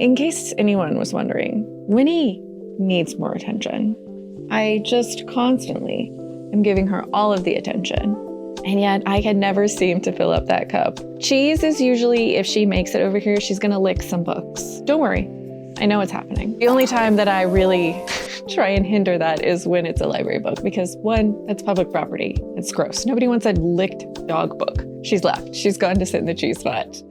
In case anyone was wondering, Winnie needs more attention. I just constantly am giving her all of the attention. And yet I can never seem to fill up that cup. Cheese is usually, if she makes it over here, she's gonna lick some books. Don't worry, I know what's happening. The only time that I really try and hinder that is when it's a library book, because one, that's public property. It's gross. Nobody wants a licked dog book. She's left. She's gone to sit in the cheese spot.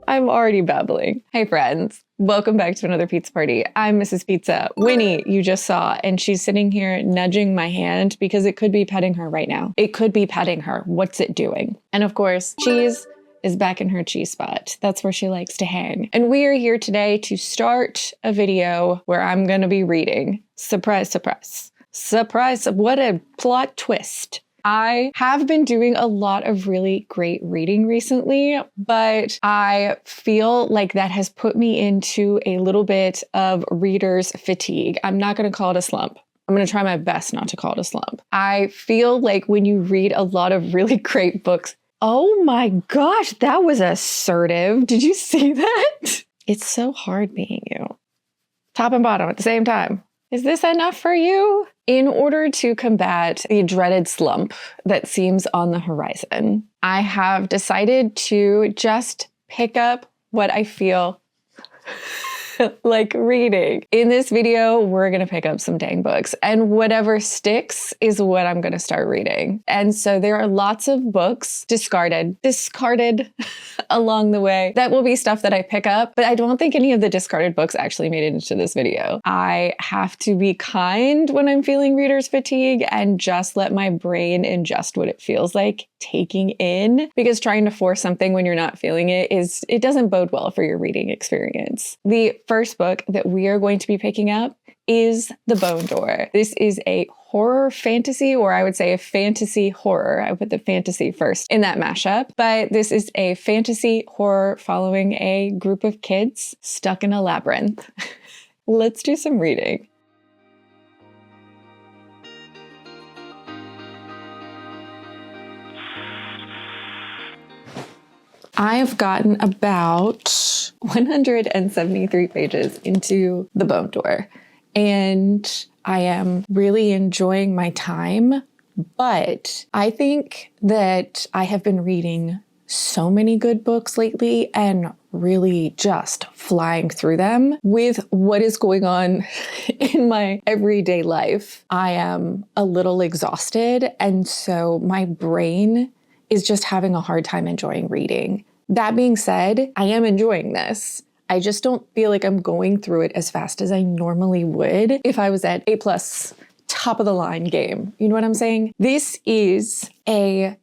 I'm already babbling. Hey friends, welcome back to another pizza party. I'm Mrs. Pizza. Winnie, you just saw, and she's sitting here nudging my hand because it could be petting her right now. It could be petting her. What's it doing? And of course, Cheese is back in her cheese spot. That's where she likes to hang. And we are here today to start a video where I'm gonna be reading. Surprise, surprise. Surprise, what a plot twist. I have been doing a lot of really great reading recently, but I feel like that has put me into a little bit of reader's fatigue. I'm not going to call it a slump. I'm going to try my best not to call it a slump. I feel like when you read a lot of really great books, oh my gosh, that was assertive. Did you see that? It's so hard being you. Top and bottom at the same time. Is this enough for you? In order to combat the dreaded slump that seems on the horizon, I have decided to just pick up what I feel like reading. In this video, we're gonna pick up some dang books, and whatever sticks is what I'm gonna start reading. And so there are lots of books discarded along the way. That will be stuff that I pick up, but I don't think any of the discarded books actually made it into this video. I have to be kind when I'm feeling reader's fatigue and just let my brain ingest what it feels like taking in, because trying to force something when you're not feeling it doesn't bode well for your reading experience. The first book that we are going to be picking up is The Bone Door. This is a horror fantasy, or I would say a fantasy horror. I put the fantasy first in that mashup, but this is a fantasy horror following a group of kids stuck in a labyrinth. Let's do some reading. I've gotten about 173 pages into The Bone Door, and I am really enjoying my time, but I think that I have been reading so many good books lately and really just flying through them with what is going on in my everyday life. I am a little exhausted, and so my brain is just having a hard time enjoying reading. That being said, I am enjoying this. I just don't feel like I'm going through it as fast as I normally would if I was at A+, top of the line game. You know what I'm saying? This is a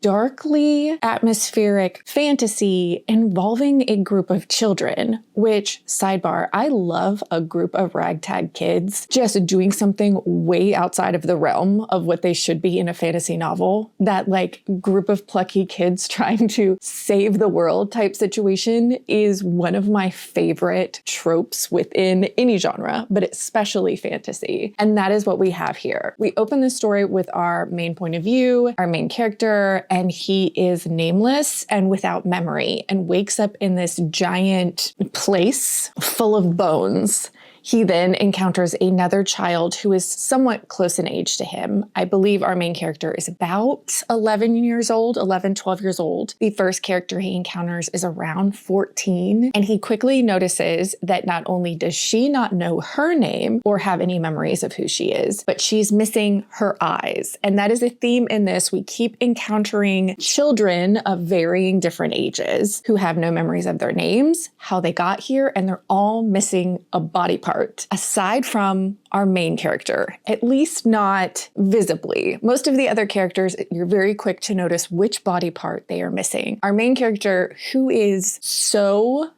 darkly atmospheric fantasy involving a group of children, which, sidebar, I love a group of ragtag kids just doing something way outside of the realm of what they should be in a fantasy novel. That like group of plucky kids trying to save the world type situation is one of my favorite tropes within any genre, but especially fantasy. And that is what we have here. We open the story with our main point of view, our main character, and he is nameless and without memory and wakes up in this giant place full of bones. He then encounters another child who is somewhat close in age to him. I believe our main character is about 11 years old, 11, 12 years old. The first character he encounters is around 14, and he quickly notices that not only does she not know her name or have any memories of who she is, but she's missing her eyes. And that is a theme in this. We keep encountering children of varying different ages who have no memories of their names, how they got here, and they're all missing a body part. Aside from our main character, at least not visibly. Most of the other characters, you're very quick to notice which body part they are missing. Our main character, who is so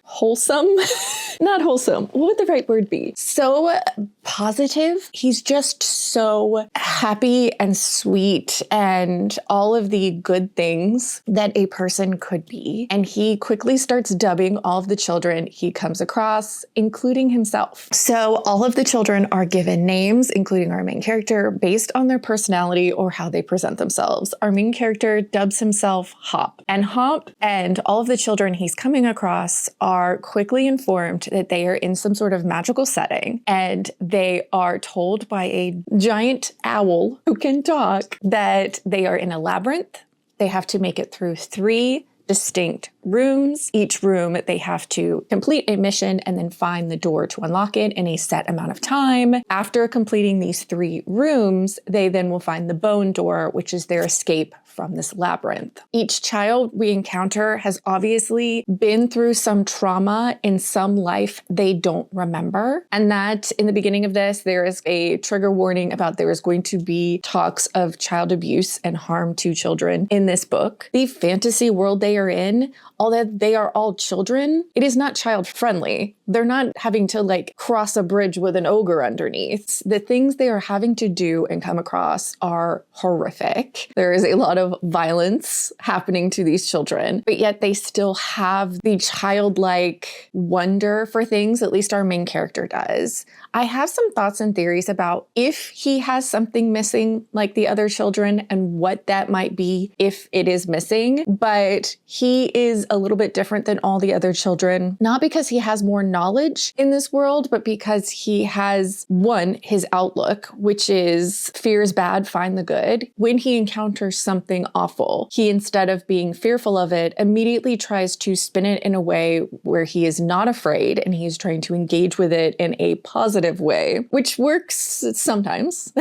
wholesome, not wholesome, what would the right word be? So positive. He's just so happy and sweet and all of the good things that a person could be. And he quickly starts dubbing all of the children he comes across, including himself, himself. So all of the children are given names, including our main character, based on their personality or how they present themselves. Our main character dubs himself Hop. And Hop and all of the children he's coming across are quickly informed that they are in some sort of magical setting, and they are told by a giant owl who can talk that they are in a labyrinth. They have to make it through 3 distinct rooms. Each room they have to complete a mission and then find the door to unlock it in a set amount of time. After completing these 3 rooms, they then will find the bone door, which is their escape from this labyrinth. Each child we encounter has obviously been through some trauma in some life they don't remember. And that in the beginning of this, there is a trigger warning about there is going to be talks of child abuse and harm to children in this book. The fantasy world they are in, although they are all children, it is not child friendly. They're not having to cross a bridge with an ogre underneath. The things they are having to do and come across are horrific. There is a lot of violence happening to these children, but yet they still have the childlike wonder for things, at least our main character does. I have some thoughts and theories about if he has something missing like the other children and what that might be if it is missing, but he is a little bit different than all the other children, not because he has more knowledge in this world, but because he has, one, his outlook, which is fear is bad, find the good. When he encounters something awful, he, instead of being fearful of it, immediately tries to spin it in a way where he is not afraid and he's trying to engage with it in a positive way, which works sometimes.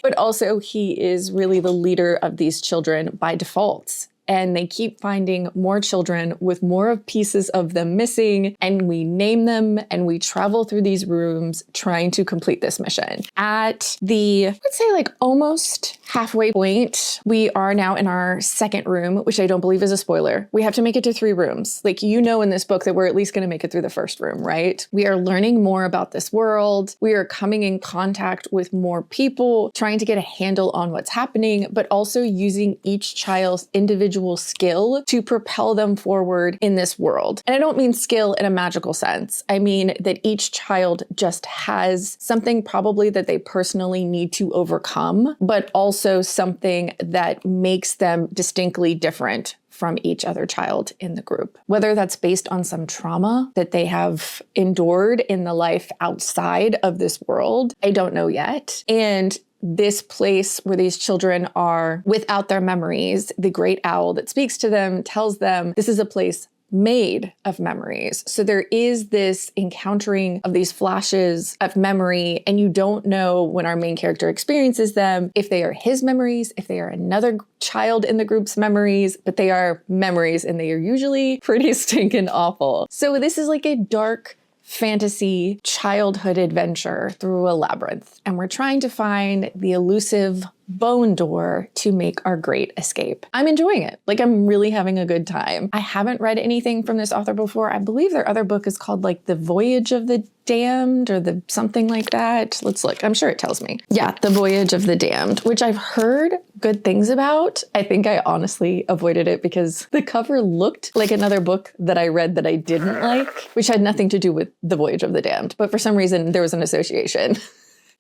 But also he is really the leader of these children by default. And they keep finding more children with more of pieces of them missing, and we name them and we travel through these rooms trying to complete this mission. At the, let's say almost halfway point, we are now in our second room, which I don't believe is a spoiler. We have to make it to 3 rooms. In this book that we're at least going to make it through the first room, right? We are learning more about this world. We are coming in contact with more people, trying to get a handle on what's happening, but also using each child's individual skill to propel them forward in this world. And I don't mean skill in a magical sense. I mean that each child just has something probably that they personally need to overcome, but also something that makes them distinctly different from each other child in the group. Whether that's based on some trauma that they have endured in the life outside of this world, I don't know yet. And this place where these children are without their memories, the great owl that speaks to them tells them this is a place made of memories. So there is this encountering of these flashes of memory, and you don't know when our main character experiences them if they are his memories, if they are another child in the group's memories, but they are memories and they are usually pretty stinking awful. So this is a dark fantasy childhood adventure through a labyrinth, and we're trying to find the elusive bone door to make our great escape. I'm enjoying it. I'm really having a good time. I haven't read anything from this author before. I believe their other book is called The Voyage of the Damned or the something like that. Let's look. I'm sure it tells me. Yeah, The Voyage of the Damned, which I've heard good things about. I think I honestly avoided it because the cover looked like another book that I read that I didn't like, which had nothing to do with The Voyage of the Damned. But for some reason, there was an association.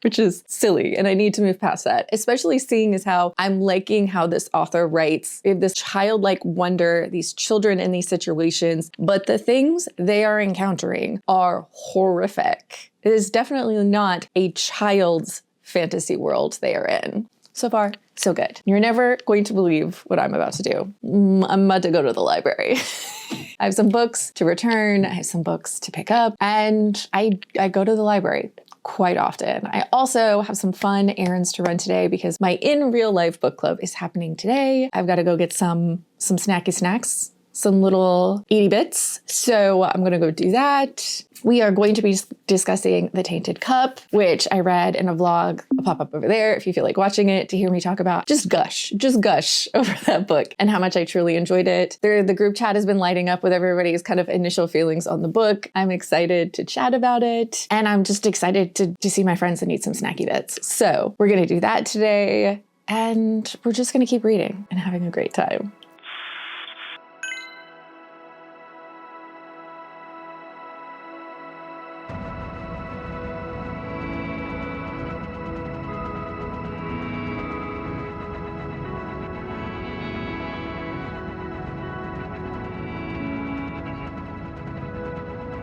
Which is silly, and I need to move past that, especially seeing as how I'm liking how this author writes. We have this childlike wonder, these children in these situations, but the things they are encountering are horrific. It is definitely not a child's fantasy world they are in. So far, so good. You're never going to believe what I'm about to do. I'm about to go to the library. I have some books to return. I have some books to pick up, and I go to the library quite often. I also have some fun errands to run today because my in real life book club is happening today. I've got to go get some snacky snacks, some little eaty bits. So I'm going to go do that. We are going to be discussing The Tainted Cup, which I read in a vlog. I'll pop up over there if you feel like watching it to hear me talk about just gush over that book and how much I truly enjoyed it. The group chat has been lighting up with everybody's kind of initial feelings on the book. I'm excited to chat about it, and I'm just excited to see my friends and eat some snacky bits. So we're going to do that today, and we're just going to keep reading and having a great time.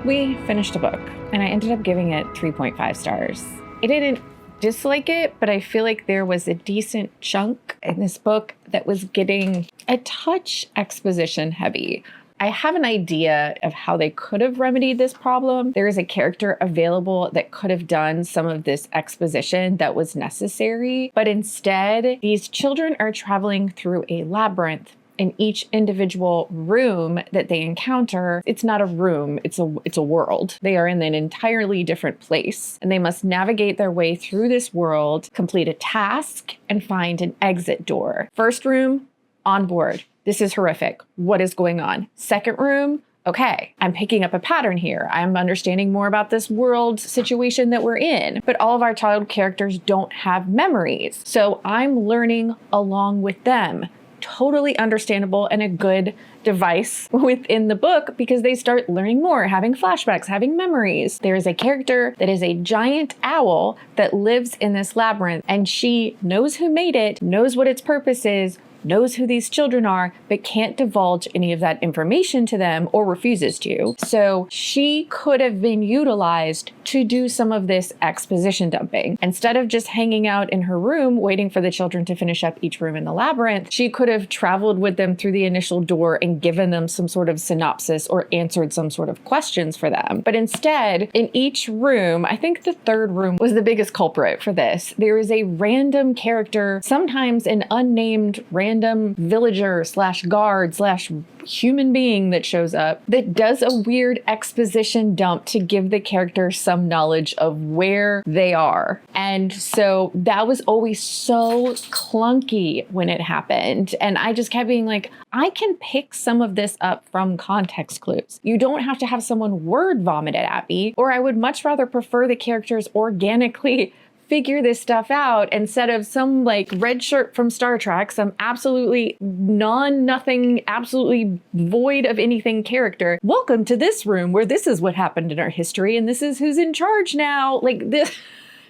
We finished a book, and I ended up giving it 3.5 stars. I didn't dislike it, but I feel like there was a decent chunk in this book that was getting a touch exposition heavy. I have an idea of how they could have remedied this problem. There is a character available that could have done some of this exposition that was necessary, but instead, these children are traveling through a labyrinth. In each individual room that they encounter, it's not a room, it's a world. They are in an entirely different place, and they must navigate their way through this world, complete a task, and find an exit door. First room, on board. This is horrific. What is going on? Second room, okay, I'm picking up a pattern here. I'm understanding more about this world situation that we're in, but all of our child characters don't have memories. So I'm learning along with them. Totally understandable and a good device within the book because they start learning more, having flashbacks, having memories. There is a character that is a giant owl that lives in this labyrinth, and she knows who made it, knows what its purpose is, knows who these children are, but can't divulge any of that information to them or refuses to. So she could have been utilized to do some of this exposition dumping. Instead of just hanging out in her room, waiting for the children to finish up each room in the labyrinth, she could have traveled with them through the initial door and given them some sort of synopsis or answered some sort of questions for them. But instead, in each room, I think the third room was the biggest culprit for this. There is a random character, sometimes an unnamed random villager slash guard slash human being that shows up that does a weird exposition dump to give the character some knowledge of where they are. And so that was always so clunky when it happened. And I just kept being like, I can pick some of this up from context clues. You don't have to have someone word vomit it at me, or I would much rather prefer the characters organically figure this stuff out instead of some like red shirt from Star Trek, some absolutely nothing, absolutely void of anything character. Welcome to this room where this is what happened in our history and this is who's in charge now. Like this,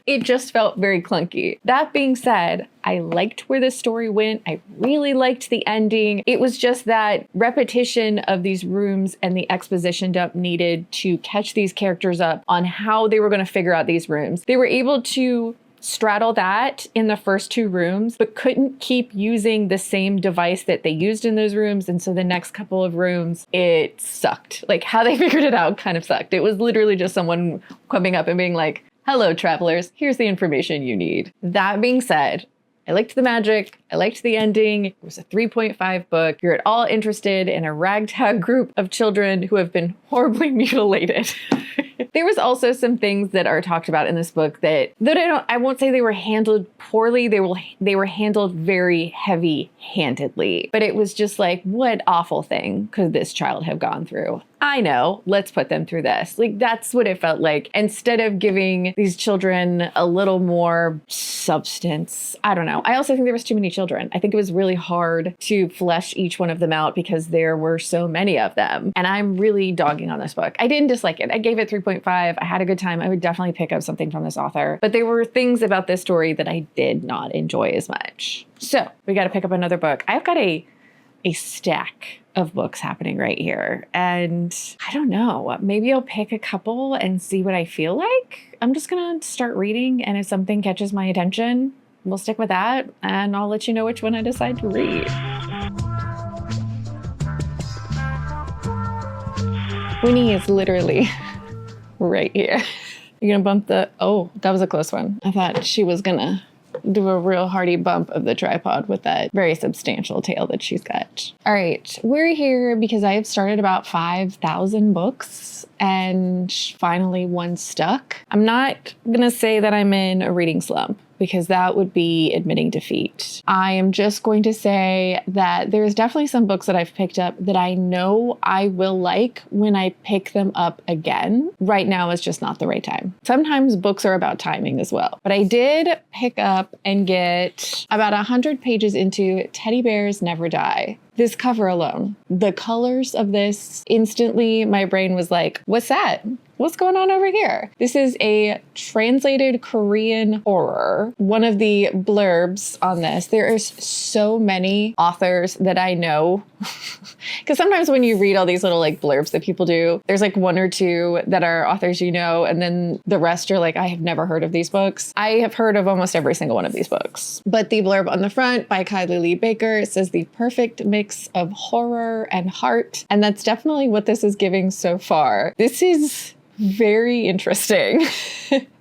it just felt very clunky. That being said, I liked where the story went. I really liked the ending. It was just that repetition of these rooms and the exposition dump needed to catch these characters up on how they were going to figure out these rooms. They were able to straddle that in the first two rooms, but couldn't keep using the same device that they used in those rooms. And so the next couple of rooms, it sucked. Like how they figured it out kind of sucked. It was literally just someone coming up and being like, hello, travelers, here's the information you need. That being said, I liked the magic. I liked the ending. It was a 3.5 book. You're at all interested in a ragtag group of children who have been horribly mutilated. There was also some things that are talked about in this book that I won't say they were handled poorly. They were handled very heavy-handedly. But it was just like, what awful thing could this child have gone through? I know, let's put them through this. Like, that's what it felt like. Instead of giving these children a little more substance, I don't know. I also think there was too many children. I think it was really hard to flesh each one of them out because there were so many of them. And I'm really dogging on this book. I didn't dislike it. I gave it 3.5. I had a good time. I would definitely pick up something from this author. But there were things about this story that I did not enjoy as much. So we got to pick up another book. I've got a stack of books happening right here. And I don't know, maybe I'll pick a couple and see what I feel like. I'm just gonna start reading, and if something catches my attention, we'll stick with that, and I'll let you know which one I decide to read. Winnie is literally right here. You're gonna bump oh, that was a close one. I thought she was gonna do a real hearty bump of the tripod with that very substantial tail that she's got. All right, we're here because I have started about 5,000 books and finally one stuck. I'm not gonna say that I'm in a reading slump because that would be admitting defeat. I am just going to say that there's definitely some books that I've picked up that I know I will like when I pick them up again. Right now is just not the right time. Sometimes books are about timing as well. But I did pick up and get about 100 pages into Teddy Bears Never Die. This cover alone, the colors of this, instantly my brain was like, what's that? what's going on over here? This is a translated Korean horror. One of the blurbs on this, there is so many authors that I know. Because sometimes when you read all these little like blurbs that people do, there's like one or two that are authors you know, and then the rest you're like, I have never heard of these books. I have heard of almost every single one of these books. But the blurb on the front by Kylie Lee Baker says the perfect mix of horror and heart. And that's definitely what this is giving so far. This is very interesting.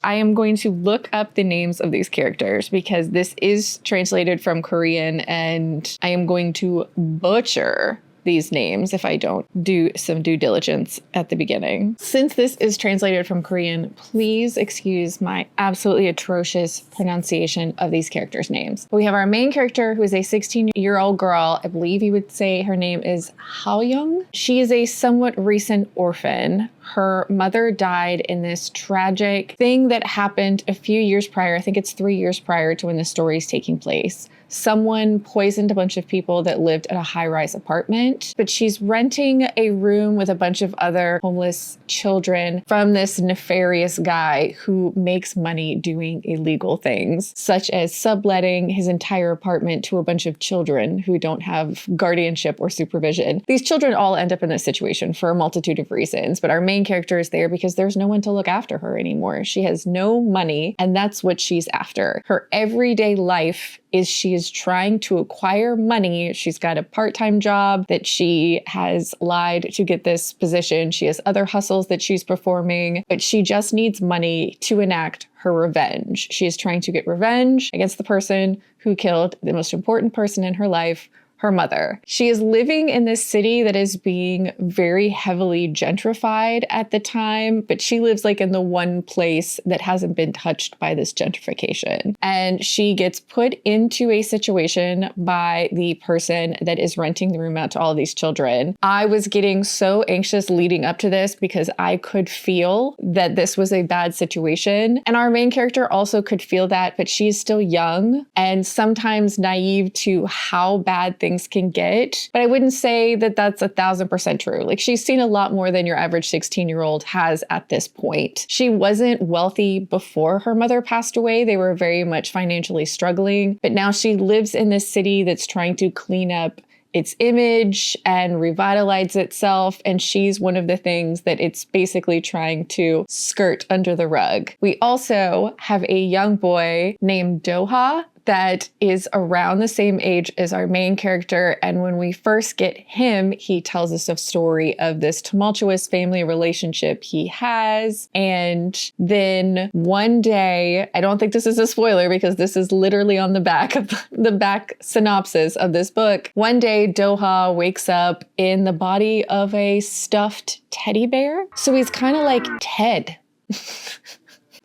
I am going to look up the names of these characters because this is translated from Korean and I am going to butcher these names if I don't do some due diligence at the beginning. Since this is translated from Korean, please excuse my absolutely atrocious pronunciation of these characters' names. We have our main character who is a 16-year-old girl. I believe you would say her name is Haoyoung. She is a somewhat recent orphan. Her mother died in this tragic thing that happened a few years prior. I think it's 3 years prior to when the story is taking place. Someone poisoned a bunch of people that lived at a high-rise apartment, but she's renting a room with a bunch of other homeless children from this nefarious guy who makes money doing illegal things, such as subletting his entire apartment to a bunch of children who don't have guardianship or supervision. These children all end up in this situation for a multitude of reasons, but our main character is there because there's no one to look after her anymore. She has no money, and that's what she's after. Her everyday life is she is trying to acquire money. She's got a part-time job that she has lied to get this position. She has other hustles that she's performing, but she just needs money to enact her revenge. She is trying to get revenge against the person who killed the most important person in her life, her mother. She is living in this city that is being very heavily gentrified at the time, but she lives like in the one place that hasn't been touched by this gentrification. And she gets put into a situation by the person that is renting the room out to all of these children. I was getting so anxious leading up to this because I could feel that this was a bad situation. And our main character also could feel that, but she's still young and sometimes naive to how bad things can get. But I wouldn't say that that's 1,000% true. Like, she's seen a lot more than your average 16-year-old has at this point. She wasn't wealthy before her mother passed away. They were very much financially struggling, but now she lives in this city that's trying to clean up its image and revitalize itself. And she's one of the things that it's basically trying to skirt under the rug. We also have a young boy named Doha that is around the same age as our main character. And when we first get him, he tells us a story of this tumultuous family relationship he has. And then one day, I don't think this is a spoiler because this is literally on the back of the back synopsis of this book. One day, Doha wakes up in the body of a stuffed teddy bear. So he's kind of like Ted.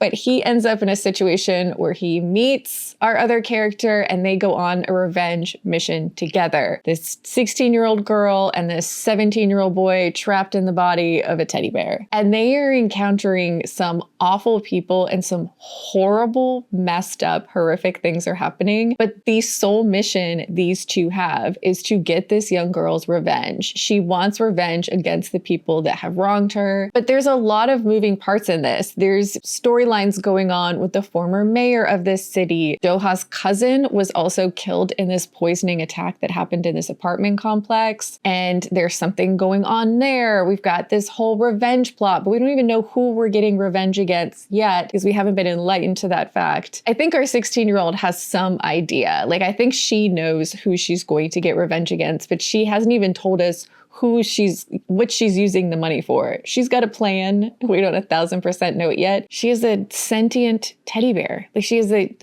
But he ends up in a situation where he meets our other character and they go on a revenge mission together. This 16-year-old girl and this 17-year-old boy trapped in the body of a teddy bear. And they are encountering some awful people and some horrible, messed up, horrific things are happening. But the sole mission these two have is to get this young girl's revenge. She wants revenge against the people that have wronged her. But there's a lot of moving parts in this. There's storylines going on with the former mayor of this city. Doha's cousin was also killed in this poisoning attack that happened in this apartment complex. And there's something going on there. We've got this whole revenge plot, but we don't even know who we're getting revenge against yet because we haven't been enlightened to that fact. I think our 16-year-old has some idea. Like, I think she knows who she's going to get revenge against, but she hasn't even told us what she's using the money for. She's got a plan. We don't 1,000% know it yet. She is a sentient teddy bear. Like, she is a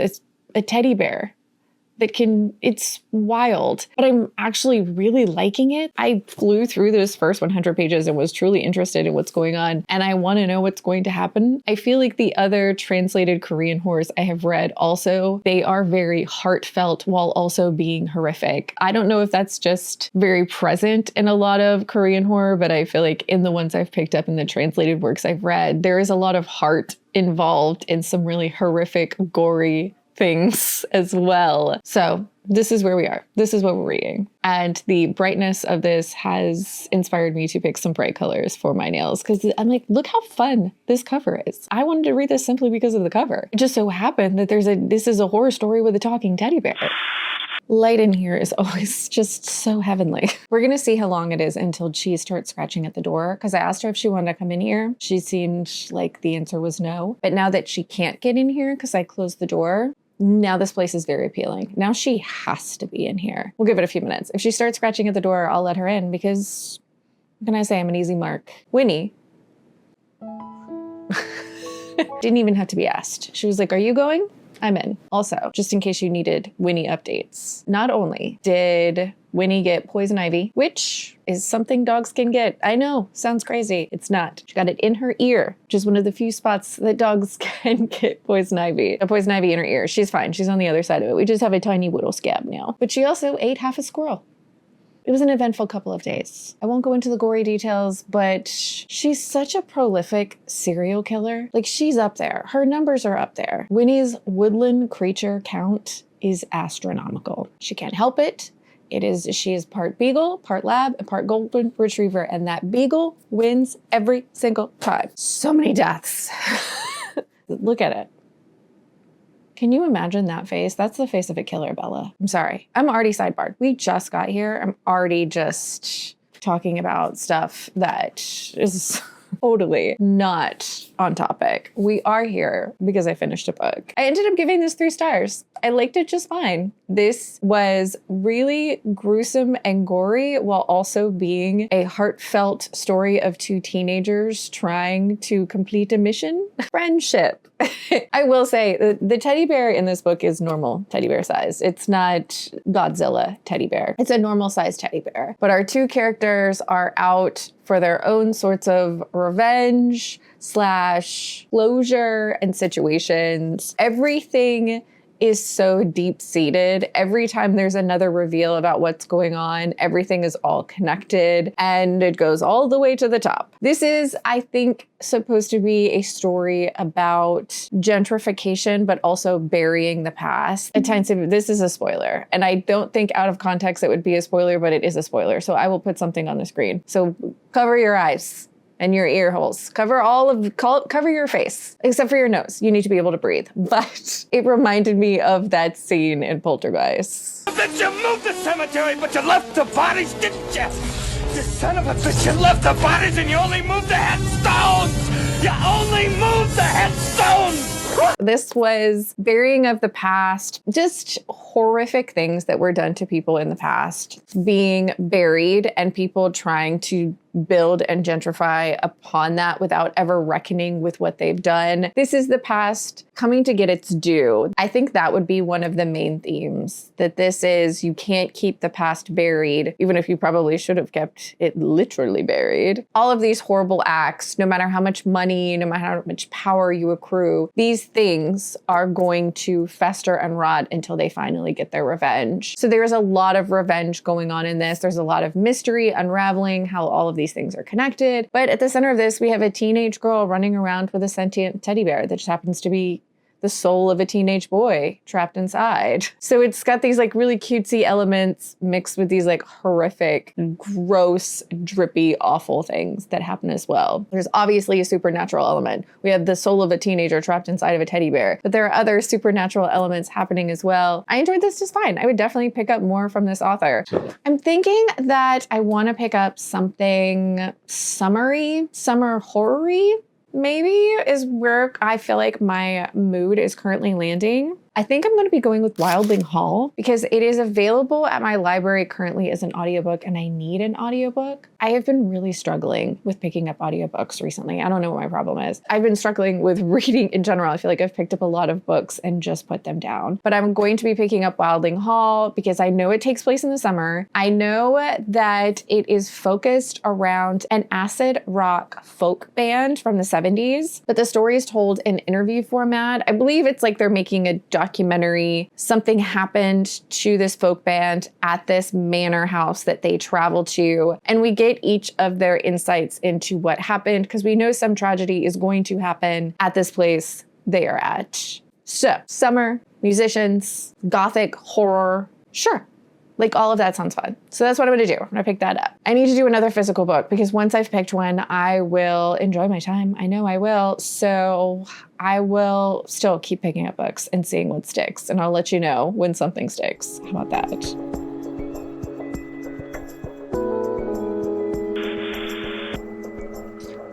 teddy bear that it's wild, but I'm actually really liking it. I flew through those first 100 pages and was truly interested in what's going on, and I want to know what's going to happen. I feel like the other translated Korean horrors I have read also, they are very heartfelt while also being horrific. I don't know if that's just very present in a lot of Korean horror, but I feel like in the ones I've picked up in the translated works I've read, there is a lot of heart involved in some really horrific, gory things as well. So this is where we are. This is what we're reading. And the brightness of this has inspired me to pick some bright colors for my nails because I'm like, look how fun this cover is. I wanted to read this simply because of the cover. It just so happened that this is a horror story with a talking teddy bear. Light in here is always just so heavenly. We're gonna see how long it is until she starts scratching at the door because I asked her if she wanted to come in here. She seemed like the answer was no. But now that she can't get in here because I closed the door, now this place is very appealing. Now she has to be in here. We'll give it a few minutes. If she starts scratching at the door, I'll let her in because, what can I say? I'm an easy mark. Winnie didn't even have to be asked. She was like, are you going? I'm in. Also, just in case you needed Winnie updates, not only did Winnie get poison ivy, which is something dogs can get. I know, sounds crazy. It's not. She got it in her ear, which is one of the few spots that dogs can get poison ivy. A poison ivy in her ear. She's fine. She's on the other side of it. We just have a tiny whittle scab now. But she also ate half a squirrel. It was an eventful couple of days. I won't go into the gory details, but she's such a prolific serial killer. Like, she's up there. Her numbers are up there. Winnie's woodland creature count is astronomical. She can't help it. She is part beagle, part lab, and part golden retriever, and that beagle wins every single time. So many deaths. Look at it. Can you imagine that face? That's the face of a killer, Bella. I'm sorry. I'm already sidebarred. We just got here. I'm already just talking about stuff that is totally not on topic. We are here because I finished a book. I ended up giving this 3 stars. I liked it just fine. This was really gruesome and gory while also being a heartfelt story of 2 teenagers trying to complete a mission. Friendship. I will say the teddy bear in this book is normal teddy bear size. It's not Godzilla teddy bear. It's a normal size teddy bear. But our 2 characters are out for their own sorts of revenge / closure and situations. Everything is so deep-seated. Every time there's another reveal about what's going on, everything is all connected and it goes all the way to the top. This is, I think, supposed to be a story about gentrification, but also burying the past. At times, this is a spoiler, and I don't think out of context it would be a spoiler, but it is a spoiler. So I will put something on the screen. So cover your eyes and your ear holes. Cover your face, except for your nose. You need to be able to breathe. But it reminded me of that scene in Poltergeist. Bitch, you moved the cemetery, but you left the bodies, didn't you? You son of a bitch, you left the bodies and you only moved the headstones! You only moved the headstones! This was burying of the past, just horrific things that were done to people in the past being buried and people trying to build and gentrify upon that without ever reckoning with what they've done. This is the past coming to get its due. I think that would be one of the main themes, that this is, you can't keep the past buried, even if you probably should have kept it literally buried. All of these horrible acts, no matter how much money, no matter how much power you accrue, these things are going to fester and rot until they finally get their revenge. So there is a lot of revenge going on in this. There's a lot of mystery unraveling how all of these things are connected. But at the center of this, we have a teenage girl running around with a sentient teddy bear that just happens to be the soul of a teenage boy trapped inside. So it's got these like really cutesy elements mixed with these like horrific, gross, drippy, awful things that happen as well. There's obviously a supernatural element. We have the soul of a teenager trapped inside of a teddy bear, but there are other supernatural elements happening as well. I enjoyed this just fine. I would definitely pick up more from this author. I'm thinking that I want to pick up something summery, summer horror-y, maybe, is where I feel like my mood is currently landing. I think I'm going to be going with Wylding Hall because it is available at my library currently as an audiobook and I need an audiobook. I have been really struggling with picking up audiobooks recently. I don't know what my problem is. I've been struggling with reading in general. I feel like I've picked up a lot of books and just put them down. But I'm going to be picking up Wylding Hall because I know it takes place in the summer. I know that it is focused around an acid rock folk band from the 70s, but the story is told in interview format. I believe it's like they're making a documentary. Something happened to this folk band at this manor house that they travel to, and we get each of their insights into what happened because we know some tragedy is going to happen at this place they are at. So, summer, musicians, gothic horror, Sure. Like all of that sounds fun. So that's what I'm gonna do. I'm gonna pick that up. I need to do another physical book because once I've picked one, I will enjoy my time. I know I will. So I will still keep picking up books and seeing what sticks. And I'll let you know when something sticks. How about that?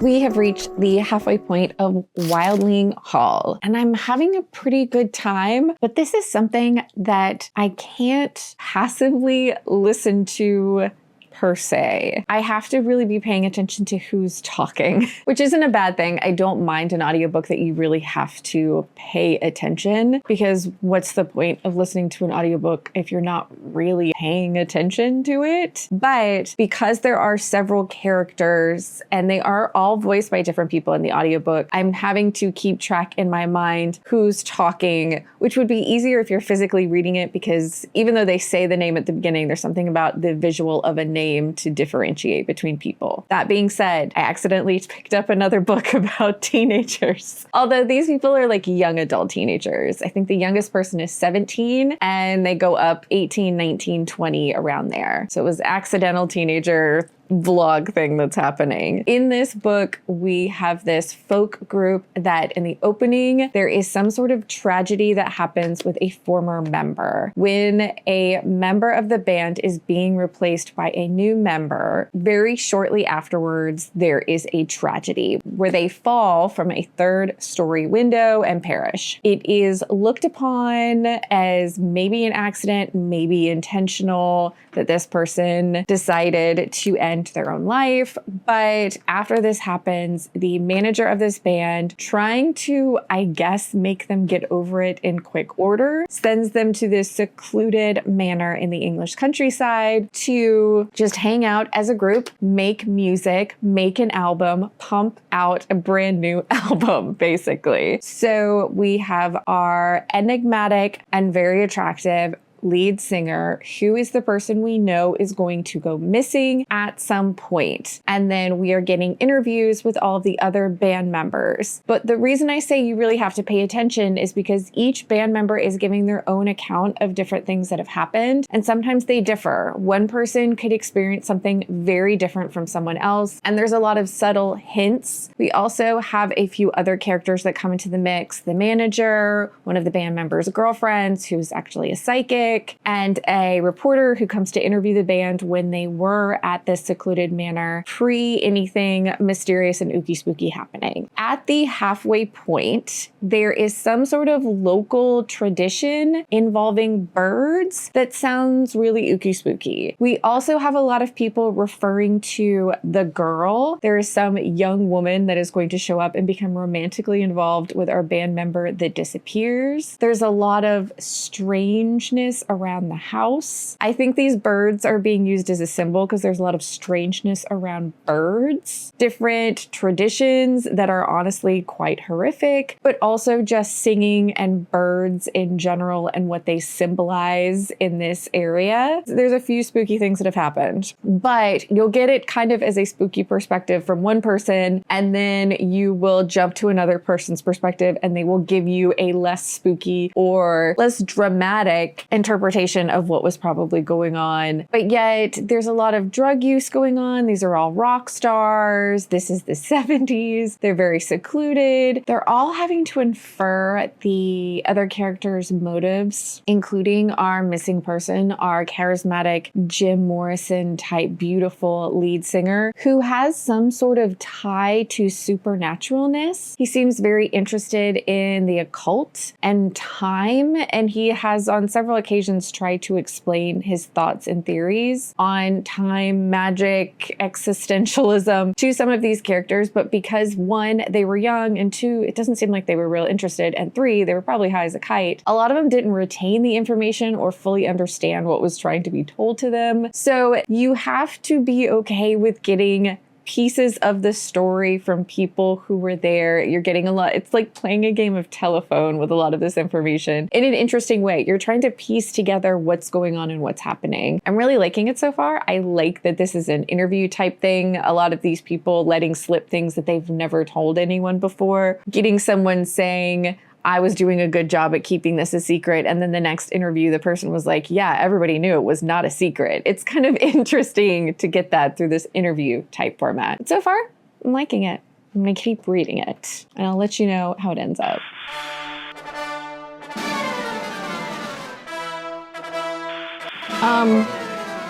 We have reached the halfway point of Wylding Hall, and I'm having a pretty good time, but this is something that I can't passively listen to per se. I have to really be paying attention to who's talking, which isn't a bad thing. I don't mind an audiobook that you really have to pay attention, because what's the point of listening to an audiobook if you're not really paying attention to it? But because there are several characters and they are all voiced by different people in the audiobook, I'm having to keep track in my mind who's talking, which would be easier if you're physically reading it, because even though they say the name at the beginning, there's something about the visual of a name to differentiate between people. That being said, I accidentally picked up another book about teenagers. Although these people are like young adult teenagers. I think the youngest person is 17 and they go up 18, 19, 20 around there. So it was accidental teenager vlog thing that's happening. In this book, we have this folk group that in the opening, there is some sort of tragedy that happens with a former member. When a member of the band is being replaced by a new member, very shortly afterwards, there is a tragedy where they fall from a third-story window and perish. It is looked upon as maybe an accident, maybe intentional, that this person decided to end their own life. But after this happens, the manager of this band, trying to, I guess, make them get over it in quick order, sends them to this secluded manor in the English countryside to just hang out as a group, make music, make an album, pump out a brand new album, basically. So we have our enigmatic and very attractive lead singer, who is the person we know is going to go missing at some point. And then we are getting interviews with all of the other band members. But the reason I say you really have to pay attention is because each band member is giving their own account of different things that have happened. And sometimes they differ. One person could experience something very different from someone else. And there's a lot of subtle hints. We also have a few other characters that come into the mix. The manager, one of the band members' girlfriends, who's actually a psychic, and a reporter who comes to interview the band when they were at this secluded manor pre anything mysterious and ooky spooky happening. At the halfway point, there is some sort of local tradition involving birds that sounds really ooky spooky. We also have a lot of people referring to the girl. There is some young woman that is going to show up and become romantically involved with our band member that disappears. There's a lot of strangeness around the house. I think these birds are being used as a symbol because there's a lot of strangeness around birds. Different traditions that are honestly quite horrific, but also just singing and birds in general and what they symbolize in this area. There's a few spooky things that have happened, but you'll get it kind of as a spooky perspective from one person, and then you will jump to another person's perspective and they will give you a less spooky or less dramatic interpretation of what was probably going on. But yet there's a lot of drug use going on. These are all rock stars. This is the 70s. They're very secluded. They're all having to infer the other characters' motives, including our missing person, our charismatic Jim Morrison type beautiful lead singer who has some sort of tie to supernaturalness. He seems very interested in the occult and time, and he has on several occasions tried to explain his thoughts and theories on time, magic, existentialism to some of these characters. But because one, they were young, and two, it doesn't seem like they were real interested, and three, they were probably high as a kite, a lot of them didn't retain the information or fully understand what was trying to be told to them. So you have to be okay with getting pieces of the story from people who were there. You're getting a lot. It's like playing a game of telephone with a lot of this information in an interesting way. You're trying to piece together what's going on and what's happening. I'm really liking it so far. I like that this is an interview type thing. A lot of these people letting slip things that they've never told anyone before. Getting someone saying, I was doing a good job at keeping this a secret. And then the next interview, the person was like, yeah, everybody knew it was not a secret. It's kind of interesting to get that through this interview type format. So far, I'm liking it. I'm going to keep reading it, and I'll let you know how it ends up.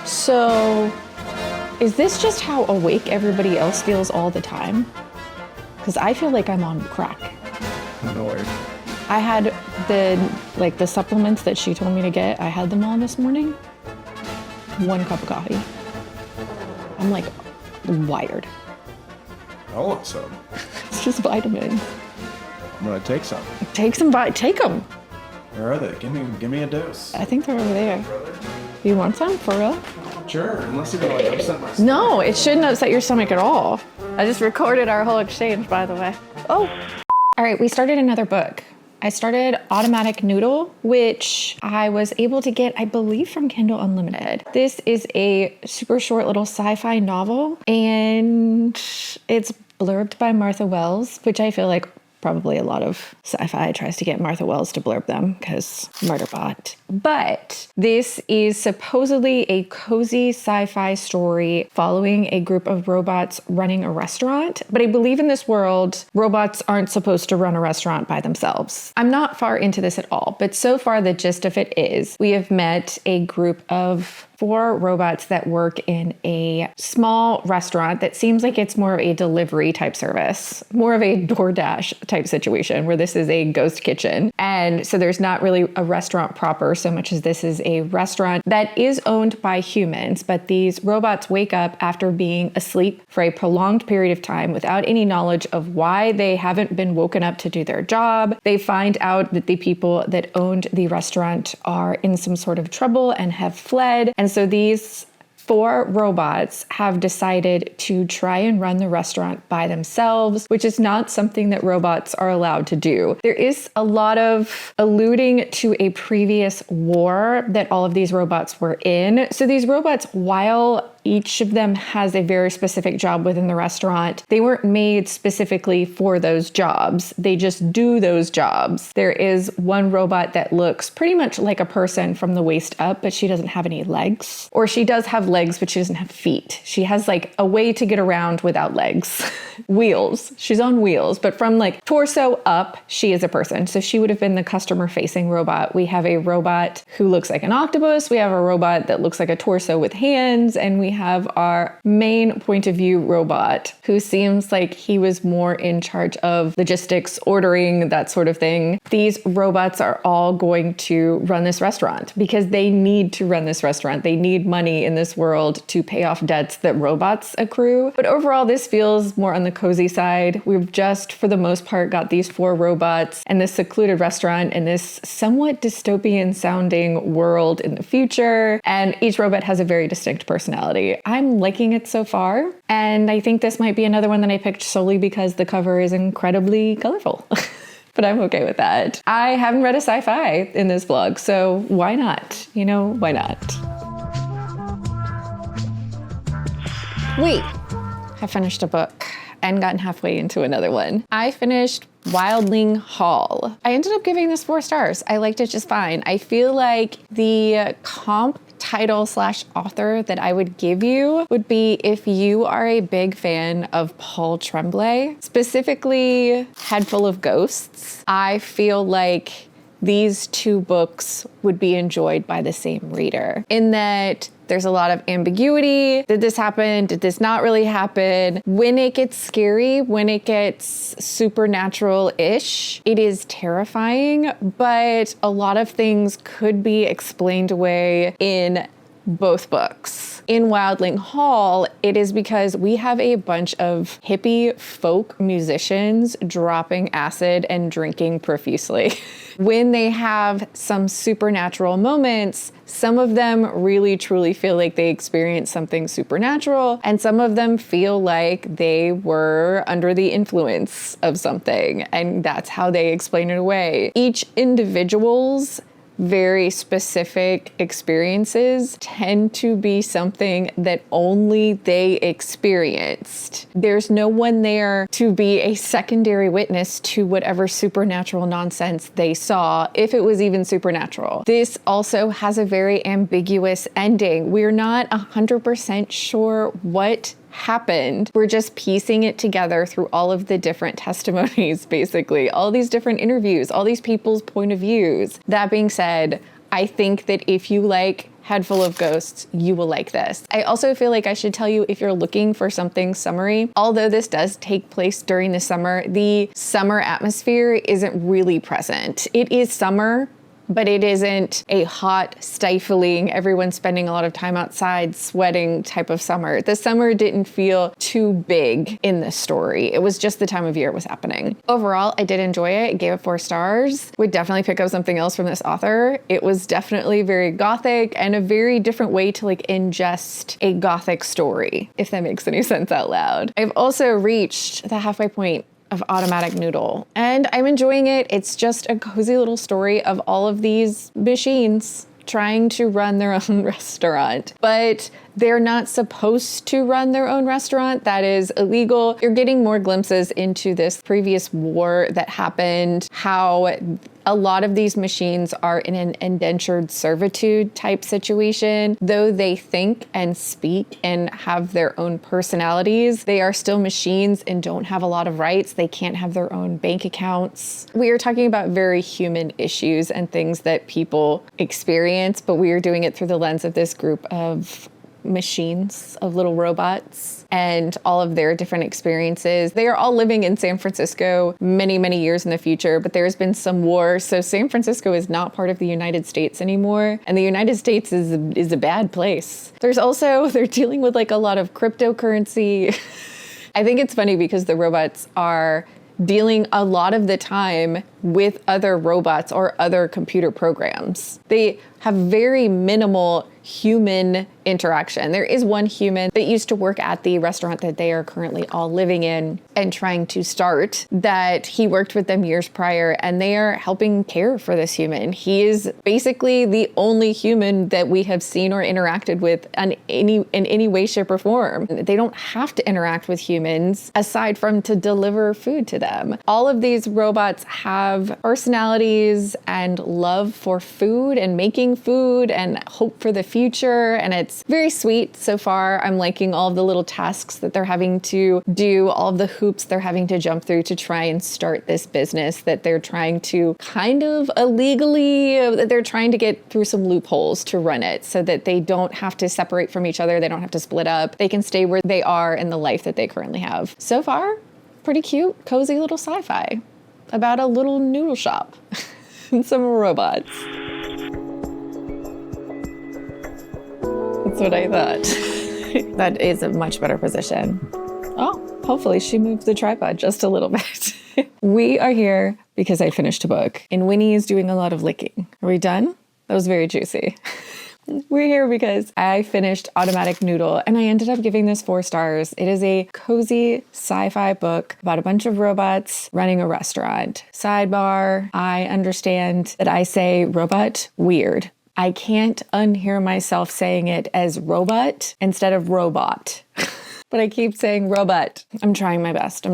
So is this just how awake everybody else feels all the time? Because I feel like I'm on crack. No worries. I had the supplements that she told me to get. I had them all this morning. 1 cup of coffee. I'm like wired. I want some. It's just vitamins. I'm gonna take some. Take them. Where are they? Give me a dose. I think they're over there. You want some for real? Sure, unless you're gonna like upset my stomach. No, it shouldn't upset your stomach at all. I just recorded our whole exchange, by the way. Oh. All right, we started another book. I started Automatic Noodle, which I was able to get, I believe, from Kindle Unlimited. This is a super short little sci-fi novel, and it's blurbed by Martha Wells, which I feel like probably a lot of sci-fi tries to get Martha Wells to blurb them because Murderbot. But this is supposedly a cozy sci-fi story following a group of robots running a restaurant. But I believe in this world, robots aren't supposed to run a restaurant by themselves. I'm not far into this at all, but so far the gist of it is we have met a group of 4 robots that work in a small restaurant that seems like it's more of a delivery type service, more of a DoorDash type situation where this is a ghost kitchen. And so there's not really a restaurant proper so much as this is a restaurant that is owned by humans, but these robots wake up after being asleep for a prolonged period of time without any knowledge of why they haven't been woken up to do their job. They find out that the people that owned the restaurant are in some sort of trouble and have fled. And so these 4 robots have decided to try and run the restaurant by themselves, which is not something that robots are allowed to do. There is a lot of alluding to a previous war that all of these robots were in. So these robots, while each of them has a very specific job within the restaurant, they weren't made specifically for those jobs. They just do those jobs. There is one robot that looks pretty much like a person from the waist up, but she doesn't have any legs. Or she does have legs, but she doesn't have feet. She has like a way to get around without legs. Wheels. She's on wheels, but from like torso up, she is a person. So she would have been the customer facing robot. We have a robot who looks like an octopus. We have a robot that looks like a torso with hands, and we have our main point of view robot who seems like he was more in charge of logistics, ordering, that sort of thing. These robots are all going to run this restaurant because they need to run this restaurant. They need money in this world to pay off debts that robots accrue. But overall, this feels more on the cozy side. We've just, for the most part, got these 4 robots and this secluded restaurant in this somewhat dystopian sounding world in the future. And each robot has a very distinct personality. I'm liking it so far, and I think this might be another one that I picked solely because the cover is incredibly colorful. But I'm okay with that. I haven't read a sci-fi in this vlog, so why not? You know, why not? I finished a book and gotten halfway into another one. I finished Wylding Hall. I ended up giving this 4 stars. I liked it just fine. I feel like the comp title / author that I would give you would be if you are a big fan of Paul Tremblay, specifically Head Full of Ghosts. I feel like these 2 books would be enjoyed by the same reader in that there's a lot of ambiguity. Did this happen? Did this not really happen? When it gets scary, when it gets supernatural-ish, it is terrifying, but a lot of things could be explained away in both books. In Wylding Hall, it is because we have a bunch of hippie folk musicians dropping acid and drinking profusely. When they have some supernatural moments, some of them really truly feel like they experienced something supernatural, and some of them feel like they were under the influence of something, and that's how they explain it away. Each individual's very specific experiences tend to be something that only they experienced. There's no one there to be a secondary witness to whatever supernatural nonsense they saw, if it was even supernatural. This also has a very ambiguous ending. We're not 100% sure what happened. We're just piecing it together through all of the different testimonies, basically, all these different interviews, all these people's point of views. That being said, I think that if you like Head Full of Ghosts, you will like this. I also feel like I should tell you, if you're looking for something summery, although this does take place during the summer atmosphere isn't really present. It is summer, but it isn't a hot, stifling, everyone spending a lot of time outside sweating type of summer. The summer didn't feel too big in the story. It was just the time of year it was happening. Overall, I did enjoy it. Gave it 4 stars. Would definitely pick up something else from this author. It was definitely very gothic and a very different way to like ingest a gothic story, if that makes any sense out loud. I've also reached the halfway point of Automatic Noodle, and I'm enjoying it. It's just a cozy little story of all of these machines trying to run their own restaurant, but they're not supposed to run their own restaurant. That is illegal. You're getting more glimpses into this previous war that happened, how a lot of these machines are in an indentured servitude type situation. Though they think and speak and have their own personalities, they are still machines and don't have a lot of rights. They can't have their own bank accounts. We are talking about very human issues and things that people experience, but we are doing it through the lens of this group of machines, of little robots, and all of their different experiences. They are all living in San Francisco many, many years in the future, but there's been some war, so San Francisco is not part of the United States anymore, and the United States is a bad place. They're dealing with like a lot of cryptocurrency. I think it's funny because the robots are dealing a lot of the time with other robots or other computer programs. They have very minimal human interaction. There is one human that used to work at the restaurant that they are currently all living in and trying to start, that he worked with them years prior, and they are helping care for this human. He is basically the only human that we have seen or interacted with in any way, shape, or form. They don't have to interact with humans aside from to deliver food to them. All of these robots have personalities and love for food and making food and hope for the future, and it's very sweet so far. I'm liking all of the little tasks that they're having to do, all of the hoops they're having to jump through to try and start this business that they're trying to kind of illegally, they're trying to get through some loopholes to run it so that they don't have to separate from each other. They don't have to split up. They can stay where they are in the life that they currently have. So far, pretty cute, cozy little sci-fi about a little noodle shop and some robots. That's what I thought. That is a much better position. Oh, hopefully she moved the tripod just a little bit. We are here because I finished a book, and Winnie is doing a lot of licking. Are we done? That was very juicy. We're here because I finished Automatic Noodle, and I ended up giving this 4 stars. It is a cozy sci-fi book about a bunch of robots running a restaurant. Sidebar, I understand that I say robot weird. I can't unhear myself saying it as robot instead of robot. But I keep saying robot. I'm trying my best.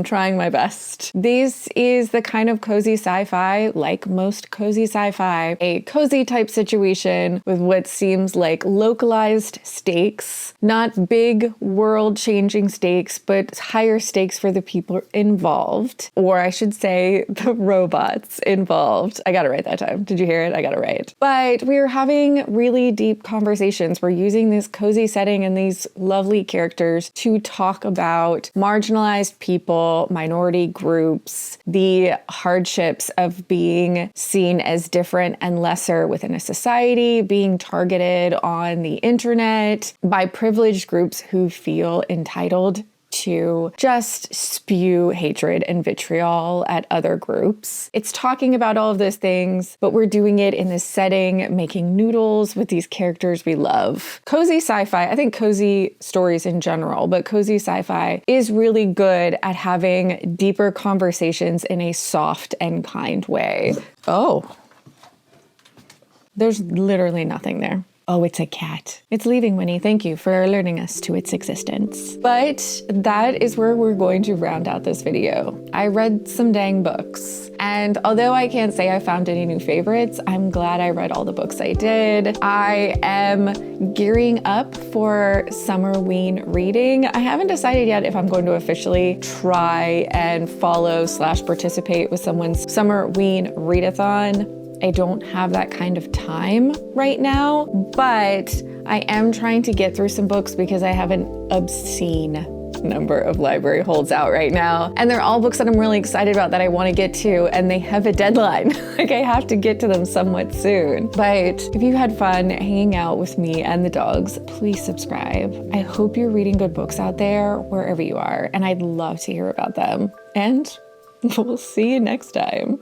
This is the kind of cozy sci-fi, like most cozy sci-fi, a cozy type situation with what seems like localized stakes, not big world-changing stakes, but higher stakes for the people involved, or I should say the robots involved. I got it right that time. Did you hear it? I got it right. But we are having really deep conversations. We're using this cozy setting and these lovely characters to talk about marginalized people, minority groups, the hardships of being seen as different and lesser within a society, being targeted on the internet by privileged groups who feel entitled to just spew hatred and vitriol at other groups. It's talking about all of those things, but we're doing it in this setting, making noodles with these characters we love. Cozy sci-fi, I think cozy stories in general, but cozy sci-fi is really good at having deeper conversations in a soft and kind way. Oh. There's literally nothing there. Oh, it's a cat. It's leaving, Winnie. Thank you for alerting us to its existence. But that is where we're going to round out this video. I read some dang books. And although I can't say I found any new favorites, I'm glad I read all the books I did. I am gearing up for summer-ween reading. I haven't decided yet if I'm going to officially try and follow/participate with someone's summer-ween readathon. I don't have that kind of time right now, but I am trying to get through some books because I have an obscene number of library holds out right now. And they're all books that I'm really excited about that I want to get to, and they have a deadline. Like, I have to get to them somewhat soon. But if you had fun hanging out with me and the dogs, please subscribe. I hope you're reading good books out there wherever you are, and I'd love to hear about them. And we'll see you next time.